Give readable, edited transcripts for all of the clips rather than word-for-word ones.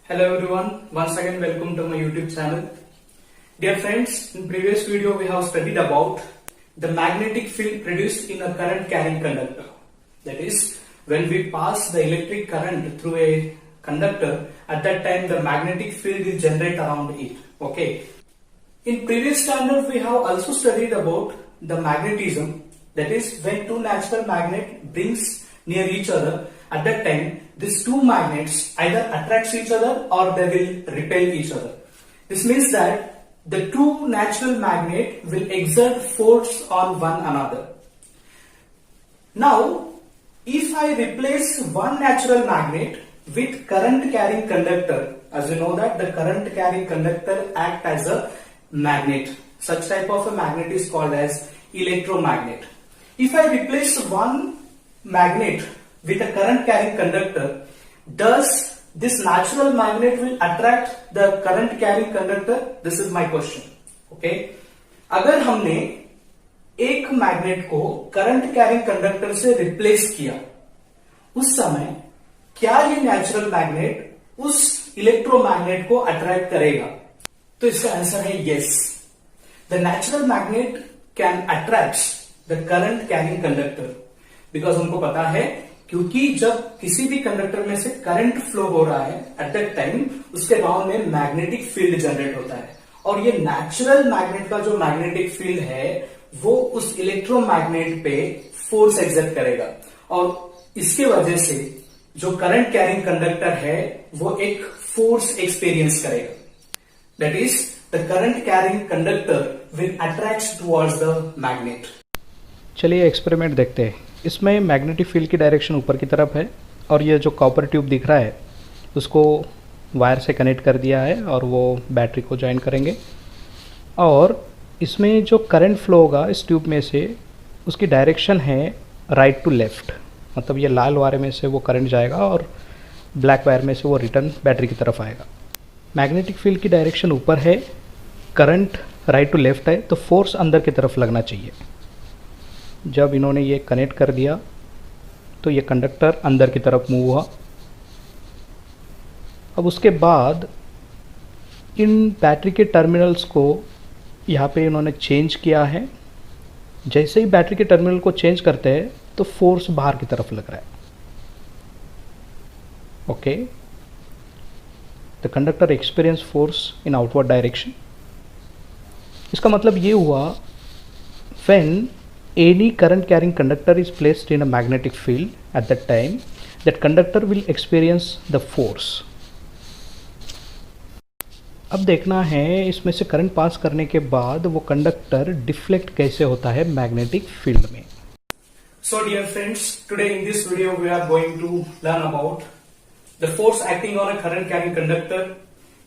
Hello everyone, once again welcome to my YouTube channel. Dear friends, in previous video we have studied about the magnetic field produced in a current carrying conductor. That is, when we pass the electric current through a conductor, at that time the magnetic field will generate around it. Okay. In previous standard we have also studied about the magnetism. That is, when two natural magnets brings near each other, at that time these two magnets either attracts each other or they will repel each other. This means that the two natural magnets will exert force on one another. Now, if I replace one natural magnet with current carrying conductor, as you know that the current carrying conductor act as a magnet. Such type of a magnet is called as electromagnet. If I replace one magnet with a current carrying conductor, does this natural magnet will attract the current carrying conductor? This is my question. Okay. अगर हमने एक magnet को current carrying conductor से replace किया, उस समय क्या ये नेचुरल मैग्नेट उस इलेक्ट्रोमैग्नेट को अट्रैक्ट करेगा? तो इसका आंसर है yes. The natural magnet can attract the current carrying conductor, because उनको पता है, क्योंकि जब किसी भी कंडक्टर में से करंट फ्लो हो रहा है एट दैट टाइम उसके अराउंड में मैग्नेटिक फील्ड जनरेट होता है, और ये नेचुरल मैग्नेट का जो मैग्नेटिक फील्ड है वो उस इलेक्ट्रोमैग्नेट पे फोर्स एक्सर्ट करेगा, और इसके वजह से जो करंट कैरिंग कंडक्टर है वो एक फोर्स एक्सपीरियंस करेगा. That is the current carrying conductor will attract towards the magnet. चलिए एक्सपेरिमेंट देखते हैं. इसमें मैग्नेटिक फील्ड की डायरेक्शन ऊपर की तरफ है, और ये जो कॉपर ट्यूब दिख रहा है उसको वायर से कनेक्ट कर दिया है और वो बैटरी को ज्वाइन करेंगे, और इसमें जो करंट फ्लो होगा इस ट्यूब में से उसकी डायरेक्शन है राइट टू लेफ़्ट. मतलब ये लाल वायर में से वो करंट जाएगा और ब्लैक वायर में से वो रिटर्न बैटरी की तरफ आएगा. मैग्नेटिक फील्ड की डायरेक्शन ऊपर है, करंट राइट टू लेफ़्ट है, तो फोर्स अंदर की तरफ लगना चाहिए. जब इन्होंने ये कनेक्ट कर दिया तो ये कंडक्टर अंदर की तरफ मूव हुआ. अब उसके बाद इन बैटरी के टर्मिनल्स को यहाँ पे इन्होंने चेंज किया है. जैसे ही बैटरी के टर्मिनल को चेंज करते हैं तो फोर्स बाहर की तरफ लग रहा है. Okay, the conductor experience force in outward direction. इसका मतलब ये हुआ, when any current carrying conductor is placed in a magnetic field, at that time that conductor will experience the force. अब देखना है इसमें से करंट पास करने के बाद वो कंडक्टर डिफ्लेक्ट कैसे होता है मैग्नेटिक फील्ड में. So dear friends, today in this video we are going to learn about the force acting on a current carrying conductor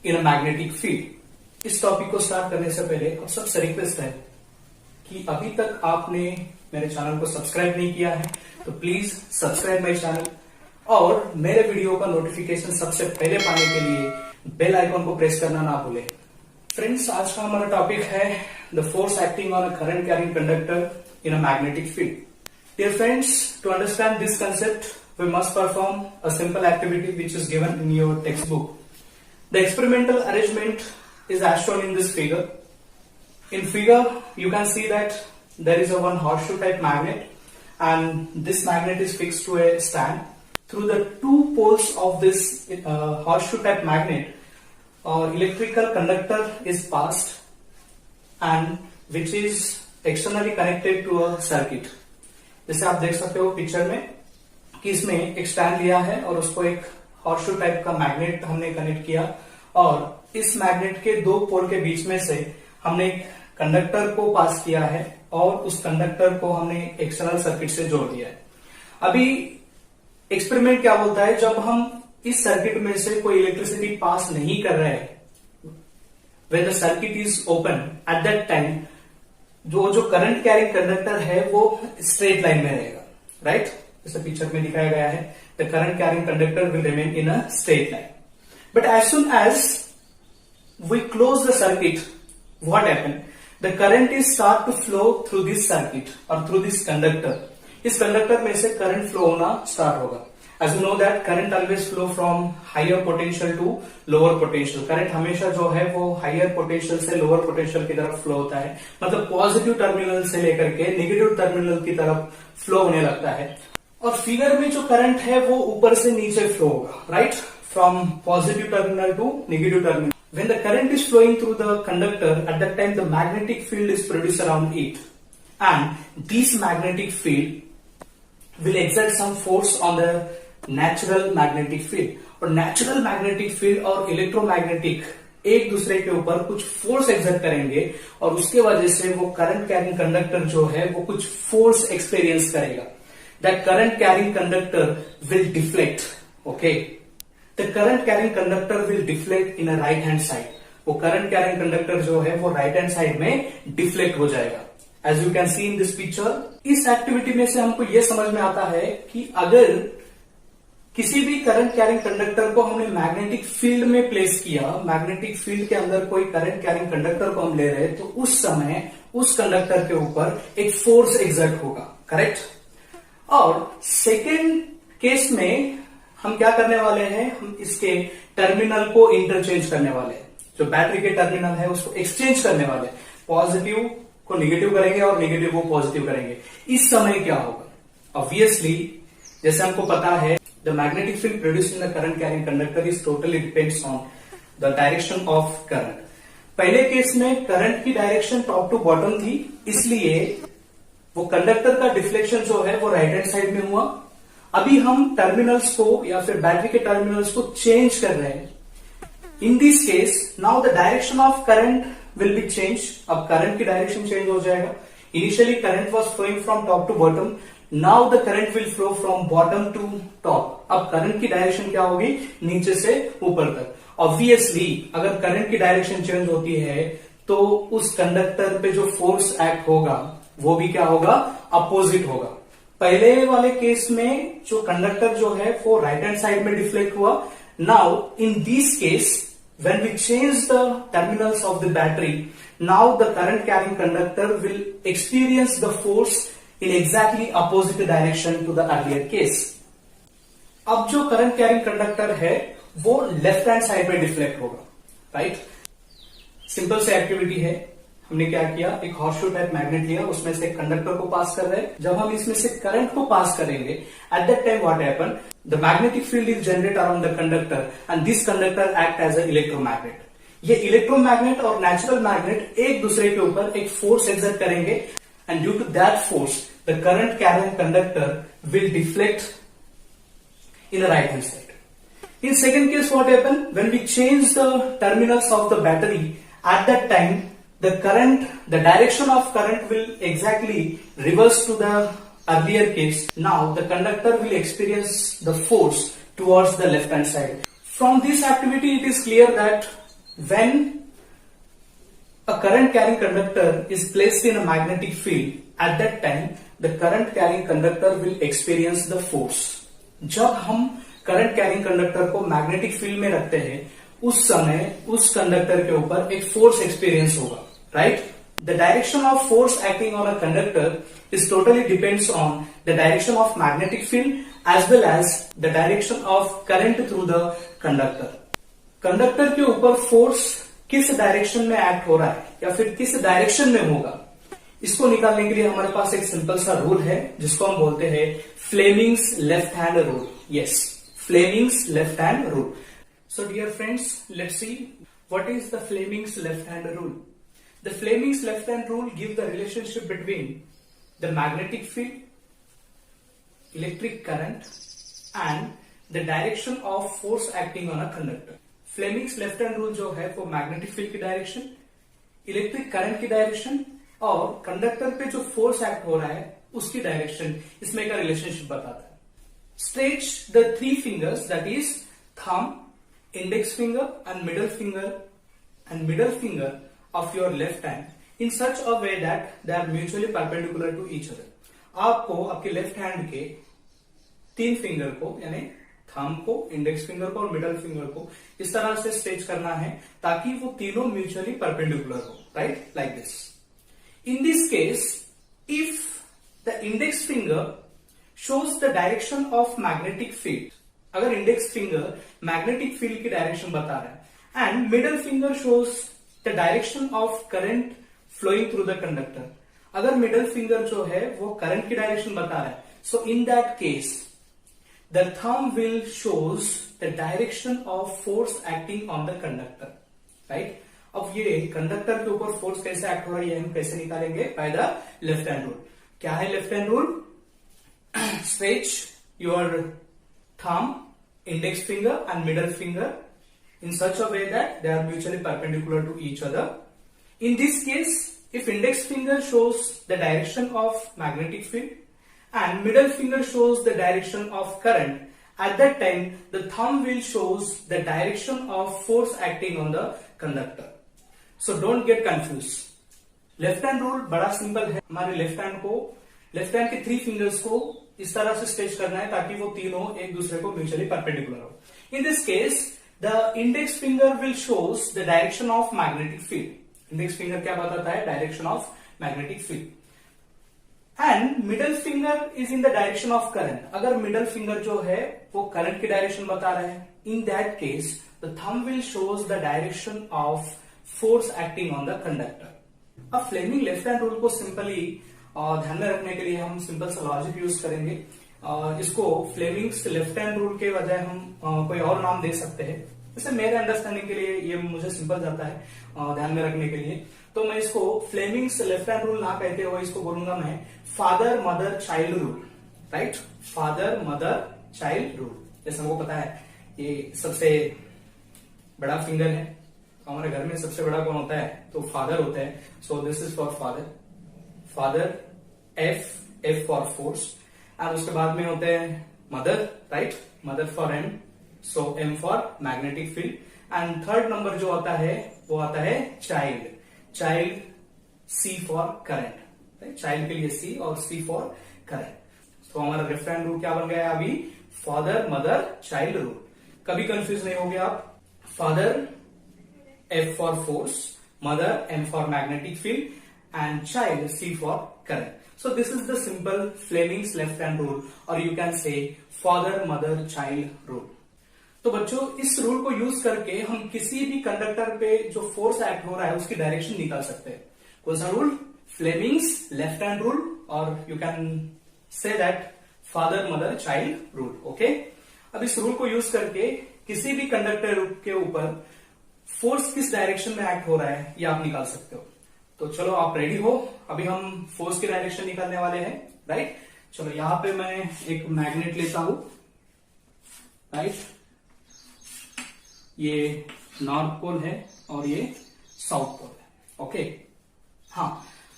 in a magnetic field. इस topic को स्टार्ट करने से पहले अब सबसे रिक्वेस्ट है कि अभी तक आपने मेरे चैनल को सब्सक्राइब नहीं किया है तो प्लीज सब्सक्राइब माय चैनल, और मेरे वीडियो का नोटिफिकेशन सबसे पहले पाने के लिए बेल आइकन को प्रेस करना ना भूलें. फ्रेंड्स, आज का हमारा टॉपिक है the force acting on a current carrying conductor in a magnetic field. Dear friends, to understand this concept we must perform a simple activity which is given in your text book. The experimental arrangement is as shown in this figure. In figure, you can see that there is a one horseshoe type magnet, and this magnet is fixed to a stand. Through the two poles of this horseshoe type magnet, electrical conductor is passed, and which is externally connected to a circuit. जैसे आप देख सकते हो picture में कि इसमें एक stand लिया है और उसको एक हॉर्सशू टाइप का मैग्नेट हमने कनेक्ट किया, और इस मैग्नेट के दो पोल के बीच में से हमने एक कंडक्टर को पास किया है और उस कंडक्टर को हमने एक्सटर्नल सर्किट से जोड़ दिया है. अभी एक्सपेरिमेंट क्या बोलता है, जब हम इस सर्किट में से कोई इलेक्ट्रिसिटी पास नहीं कर रहे हैं, when the circuit is open, eight that time जो करंट कैरिंग कंडक्टर है वो स्ट्रेट लाइन में रहेगा. राइट, जैसे पिक्चर में दिखाया गया है, the current carrying conductor will remain in a straight line. But as soon as we close the circuit, what happened? The current is start to flow through this circuit or through this conductor. इस conductor में से current flow होना start होगा. As you know that current always flow from higher potential to lower potential. Current हमेशा जो है वो higher potential से लोअर पोटेंशियल की तरफ फ्लो होता है, मतलब पॉजिटिव टर्मिनल से लेकर के नेगेटिव टर्मिनल की तरफ फ्लो होने लगता है। और फिगर में जो करंट है वो ऊपर से नीचे फ्लो होगा, right, from positive terminal to negative terminal. When the current is flowing through the conductor, at that time the magnetic field is produced around it, and this magnetic field will exert some force on the natural magnetic field, और natural magnetic field और electromagnetic एक दूसरे के ऊपर कुछ force exert करेंगे, और उसके वजह से वो करंट कैरिंग कंडक्टर जो है वो कुछ फोर्स एक्सपीरियंस करेगा। That current carrying conductor will deflect, okay, the current carrying conductor will deflect in a right hand side. वो करंट कैरिंग कंडक्टर जो है वो राइट हैंड साइड में डिफ्लेक्ट हो जाएगा। As you can see in this picture, इस activity में से हमको यह समझ में आता है कि अगर किसी भी करंट कैरिंग कंडक्टर को हमने मैग्नेटिक फील्ड में प्लेस किया, मैग्नेटिक फील्ड के अंदर कोई करंट कैरिंग कंडक्टर को हम ले रहे हैं, तो उस समय उस कंडक्टर के ऊपर एक फोर्स एक्सर्ट होगा, करेक्ट। और सेकेंड केस में हम क्या करने वाले हैं, हम इसके टर्मिनल को इंटरचेंज करने वाले हैं। जो बैटरी के टर्मिनल है उसको एक्सचेंज करने वाले हैं, पॉजिटिव को नेगेटिव करेंगे और नेगेटिव को पॉजिटिव करेंगे। इस समय क्या होगा, ऑब्वियसली जैसे हमको पता है the magnetic field produced in the current carrying conductor is totally depends on the direction of current. पहले केस में करंट की डायरेक्शन टॉप टू बॉटम थी, इसलिए वो कंडक्टर का डिफ्लेक्शन जो है वो राइट हैंड साइड में हुआ। अभी हम टर्मिनल्स को या फिर बैटरी के टर्मिनल्स को चेंज कर रहे हैं। In this case now the direction of current will be change. अब करंट की डायरेक्शन चेंज हो जाएगा। Initially current was flowing from top to bottom, now the current will flow from bottom to top. अब current की direction क्या होगी, नीचे से ऊपर तक। ऑब्वियसली अगर करंट की डायरेक्शन चेंज होती है तो उस कंडक्टर पे जो फोर्स एक्ट होगा वो भी क्या होगा, अपोजिट होगा। पहले वाले केस में जो कंडक्टर जो है वो राइट हैंड साइड में डिफ्लेक्ट हुआ। Now in this case when we change the terminals of the battery, now the current carrying conductor will experience the force in exactly opposite direction to the earlier case. अब जो current carrying conductor है वो left hand side में deflect होगा, right. Simple सी activity है। हमने क्या किया, एक हॉर्सशू टाइप मैग्नेट लिया, उसमें से कंडक्टर को पास कर रहे हैं। जब हम इसमें से करंट को पास करेंगे, at that time what happen, the magnetic field is generate around the conductor and this conductor act as a electromagnet. ये इलेक्ट्रोमैग्नेट और नेचुरल मैग्नेट एक दूसरे के ऊपर एक फोर्स एक्सर्ट करेंगे, and due to that force the current carrying conductor will deflect in the right hand side. In second case what happened, when we change the terminals of the battery, at that time the current, the direction of current will exactly reverse to the earlier case. Now the conductor will experience the force towards the left hand side. From this activity it is clear that when a current carrying conductor is placed in a magnetic field, at that time the current carrying conductor will experience the force. जब हम current carrying conductor को magnetic field में रखते हैं उस समय उस conductor के ऊपर एक फोर्स एक्सपीरियंस होगा, right. The direction of force acting on a conductor is totally depends on the direction of magnetic field as well as the direction of current through the conductor. Conductor के ऊपर force किस direction में act हो रहा है या फिर किस डायरेक्शन में होगा, इसको निकालने के लिए हमारे पास एक सिंपल सा रूल है जिसको हम बोलते हैं Fleming's left hand rule. Yes, Fleming's left hand rule. So dear friends, let's see what is the Fleming's left hand rule. The Fleming's left hand rule give the relationship between the magnetic field, electric current and the direction of force acting on a conductor. Fleming's left hand rule जो है वो magnetic field की direction, electric current की direction और conductor पे जो force act हो रहा है उसकी डायरेक्शन, इसमें का रिलेशनशिप बताता है। Stretch the three fingers, that is thumb, index finger and middle finger of your left hand in such a way that they are mutually perpendicular to each other. आपको आपके लेफ्ट हैंड के तीन finger को यानी thumb को, index finger को और middle finger को इस तरह से स्ट्रेच करना है ताकि वो तीनों म्यूचुअली परपेंडिकुलर हो, right, like this. In this case, if the index finger shows the direction of magnetic field. अगर इंडेक्स फिंगर मैग्नेटिक फील्ड की डायरेक्शन बता रहा है and middle finger shows the direction of current flowing through the conductor. अगर middle finger जो है वो current की डायरेक्शन बता रहा है, so in that case the thumb will shows the direction of force acting on the conductor. Right. अब ये कंडक्टर के ऊपर फोर्स कैसे एक्ट हो रहा है ये हम कैसे निकालेंगे? By the left hand rule. क्या है left hand rule? Stretch your thumb, index finger and middle finger in such a way that they are mutually perpendicular to each other. In this case, if index finger shows the direction of magnetic field and middle finger shows the direction of current, at that time the thumb will shows the direction of force acting on the conductor. So don't get confused. Left hand rule बड़ा simple है. हमारे left hand के 3 fingers को इस तरह से stretch करना है ताकि वो तीनों एक दूसरे को म्यूचुअली परपेंडिकुलर हो. इन this case the index finger will shows the direction of magnetic field. Index finger क्या बताता है? Direction of magnetic field. And middle finger is in the direction of current. अगर मिडल फिंगर जो है वो current की direction बता रहे हैं, इन that case the thumb will shows the direction of force acting on the conductor. अब Fleming left hand rule को सिंपली ध्यान में रखने के लिए हम सिंपल सा लॉजिक यूज करेंगे. इसको फ्लेमिंग्स लेफ्ट हैंड रूल के बजाय हम कोई और नाम दे सकते हैं. जैसे मेरे अंडरस्टैंडिंग के लिए ये मुझे सिंपल जाता है ध्यान में रखने के लिए, तो मैं इसको फ्लेमिंग्स लेफ्ट हैंड रूल ना कहते हुए इसको बोलूंगा मैं father mother child rule. Right. Father mother child rule. जैसे हमको पता है ये सबसे बड़ा फिंगर है. हमारे घर में सबसे बड़ा कौन होता है? तो फादर होता है. So this is for father. F for force. And उसके बाद में होते हैं mother. Right. Mother for M. So M for magnetic field. And third number जो आता है वो आता है child. C for current. Right. Child के लिए सी और सी फॉर करंट. तो हमारा लेफ्ट हैंड रूल क्या बन गया है अभी? Father mother child rule. कभी कंफ्यूज नहीं होंगे आप. Father F for force, mother M for magnetic field, and child C for current. So this is the simple Fleming's left hand rule, or you can say father mother child rule. तो बच्चों इस rule को use करके हम किसी भी conductor पे जो फोर्स एक्ट हो रहा है उसकी डायरेक्शन निकाल सकते हैं. कौन सा rule? Fleming's left hand rule, और you can say that father mother child rule. Okay. अब इस रूल को यूज करके किसी भी कंडक्टर के ऊपर फोर्स किस डायरेक्शन में एक्ट हो रहा है ये आप निकाल सकते हो. तो चलो आप रेडी हो. अभी हम फोर्स की डायरेक्शन निकालने वाले हैं. राइट. चलो यहां पे मैं एक मैग्नेट लेता हूं. राइट. ये नॉर्थ पोल है और ये साउथ पोल है. ओके. हाँ,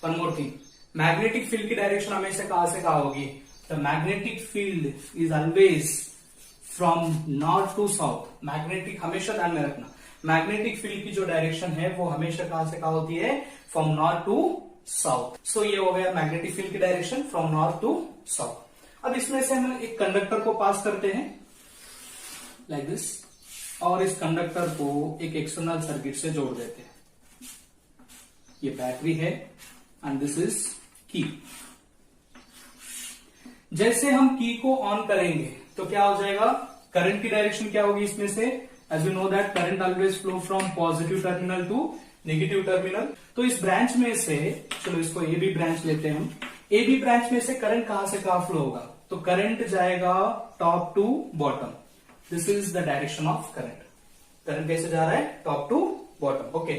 one more thing. Magnetic field की डायरेक्शन हमेशा कहां से कहा होगी? The magnetic field is always from north to south. Magnetic हमेशा ध्यान में रखना, मैग्नेटिक फील्ड की जो डायरेक्शन है वो हमेशा कहां से कहा होती है? From north to south. So ये हो गया मैग्नेटिक फील्ड की direction from north to south. अब इसमें से हम एक कंडक्टर को पास करते हैं लाइक दिस, और इस कंडक्टर को एक एक्सटर्नल सर्किट से जोड़ देते हैं. ये बैटरी है एंड दिस इज की. जैसे हम की को ऑन करेंगे तो क्या हो जाएगा? करंट की डायरेक्शन क्या होगी इसमें से? As you know that current always flow from positive terminal to negative terminal. तो इस ब्रांच में से, चलो इसको ए बी ब्रांच लेते हैं हम. ए बी ब्रांच में से करंट कहां से कहां फ्लो होगा? तो करंट जाएगा top to bottom. This is the direction of current. Current कैसे जा रहा है? Top to bottom. Okay.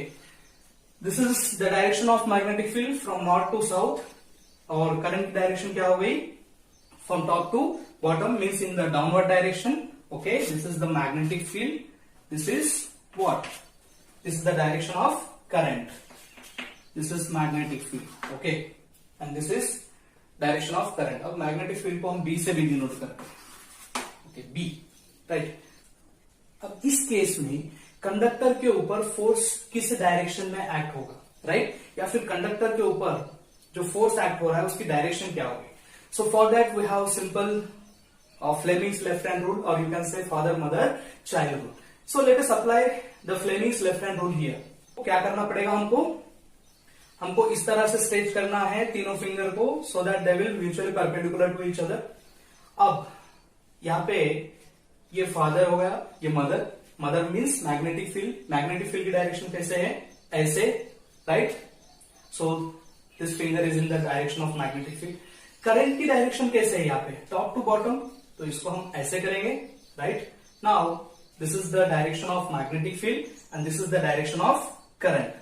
This is the direction of magnetic field from north to south. और करंट की डायरेक्शन क्या हो गई? From top to bottom means in the downward direction. Okay. This is the magnetic field. This is what? This is the direction of current. This is magnetic field. Okay. And this is direction of current. अब magnetic field को हम B से भी denote करते हैं. Okay. B. Right. अब इस case में कंडक्टर के ऊपर फोर्स किस डायरेक्शन में एक्ट होगा? राइट. या फिर कंडक्टर के ऊपर जो फोर्स एक्ट हो रहा है उसकी डायरेक्शन क्या होगी? So for that we have simple Fleming's left hand rule, or you can say father mother child rule. So let us apply the Fleming's left hand rule here. क्या करना पड़ेगा हमको इस तरह से स्ट्रेच करना है तीनों फिंगर को, so that they will mutually perpendicular to each other. अब यहाँ पे ये फादर हो गया, ये mother, mother means magnetic field की डायरेक्शन कैसे है, ऐसे, right. So this finger is in the direction of magnetic field. Current की डायरेक्शन कैसे है यहाँ पे, टॉप टू बॉटम, तो इसको हम ऐसे करेंगे, right. Now this is the direction of magnetic field and this is the direction of current,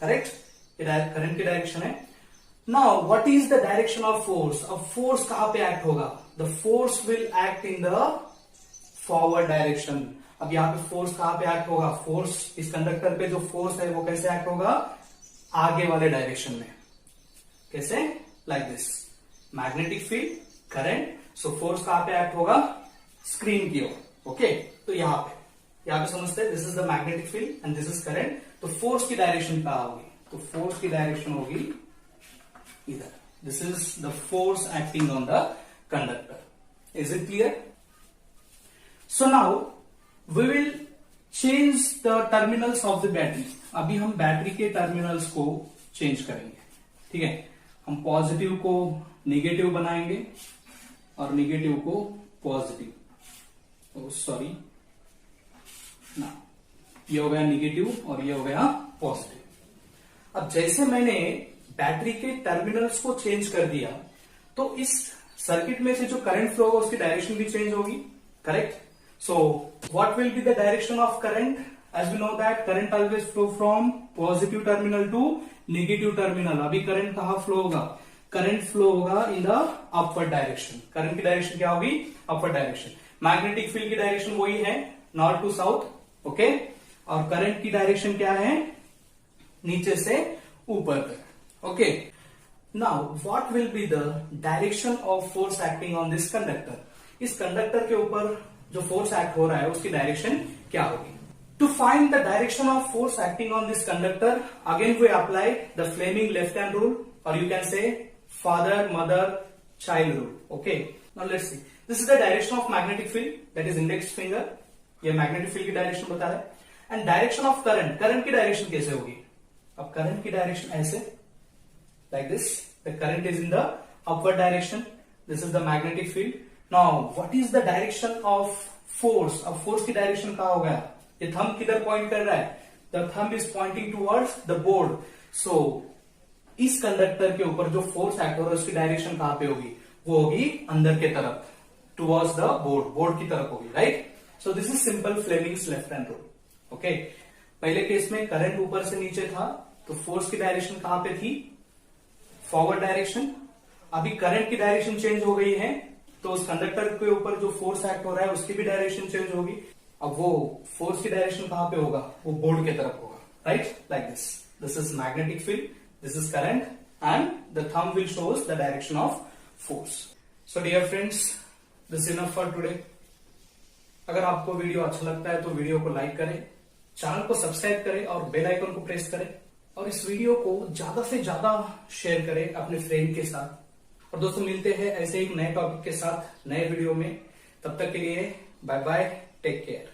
correct. ये करंट की डायरेक्शन है। Now what is the direction of force, अब फोर्स कहां पे एक्ट होगा, the force will act in the forward direction. अब यहाँ पे फोर्स कहां पे एक्ट होगा, फोर्स इस कंडक्टर पे जो फोर्स है वो कैसे एक्ट होगा, आगे वाले डायरेक्शन में, कैसे, like this, magnetic field, current, so force कहां पे एक्ट होगा, स्क्रीन की ओर, ओके। तो यहां पे समझते हैं, this is the magnetic field and this is current, तो फोर्स की डायरेक्शन कहां होगी, तो फोर्स की डायरेक्शन होगी इधर, this is the force acting on the conductor. Is it clear? So now we will change the terminals of the battery. अभी हम बैटरी के टर्मिनल्स को चेंज करेंगे, ठीक है। हम पॉजिटिव को नेगेटिव बनाएंगे और नेगेटिव को पॉजिटिव, सॉरी ना, ये हो गया नेगेटिव और ये हो गया पॉजिटिव। अब जैसे मैंने बैटरी के टर्मिनल्स को चेंज कर दिया, तो इस सर्किट में से जो करंट फ्लो होगा उसकी डायरेक्शन भी चेंज होगी, correct. So what will be the direction of current, as we know that current always flow from positive terminal to negative terminal. अभी करंट कहां फ्लो होगा, करंट फ्लो होगा in the upward direction. Current की direction क्या होगी, upward direction. Magnetic field की direction वही है, नॉर्थ टू साउथ, ओके। और करंट की डायरेक्शन क्या है, नीचे से ऊपर तक, okay. Now what will be the direction of force acting on this conductor. इस कंडक्टर के ऊपर जो फोर्स एक्ट हो रहा है उसकी डायरेक्शन क्या होगी। To find the direction of force acting on this conductor, again we apply the Fleming left hand rule, और you can say father mother child rule, okay. Now let's see, this is the direction of magnetic field, that is index finger, ये magnetic field की direction बता रहा है। And direction of current, current की direction कैसे होगी, अब current की डायरेक्शन ऐसे, like this, the current is in the upward direction, this is the magnetic field. Now what is the direction of force, अब फोर्स की डायरेक्शन कहां हो गया, ये थंब किधर पॉइंट कर रहा है, the thumb is pointing towards the board. So इस कंडक्टर के ऊपर जो फोर्स एक्ट हो रहा है उसकी डायरेक्शन कहां पे होगी, वो होगी अंदर के तरफ, टुवर्ड्स द बोर्ड, बोर्ड की तरफ होगी, right. So this is simple Fleming's left hand rule, okay. पहले केस में करंट ऊपर से नीचे था, तो फोर्स की डायरेक्शन कहां पे थी, फॉरवर्ड डायरेक्शन। अभी करंट की डायरेक्शन चेंज हो गई है, तो उस कंडक्टर के ऊपर जो फोर्स एक्ट हो रहा है उसकी भी डायरेक्शन चेंज होगी। अब वो फोर्स की डायरेक्शन कहां पे होगा, वो बोर्ड के तरफ होगा, right, like this. This is magnetic field, this is current, and the thumb will shows the direction of force. So dear friends, this enough for today. अगर आपको वीडियो अच्छा लगता है तो वीडियो को लाइक करें, चैनल को सब्सक्राइब करें और बेल आइकन को प्रेस करें, और इस वीडियो को ज्यादा से ज्यादा शेयर करें अपने फ्रेंड के साथ। और दोस्तों, मिलते हैं ऐसे एक नए टॉपिक के साथ नए वीडियो में। तब तक के लिए बाय बाय, टेक केयर।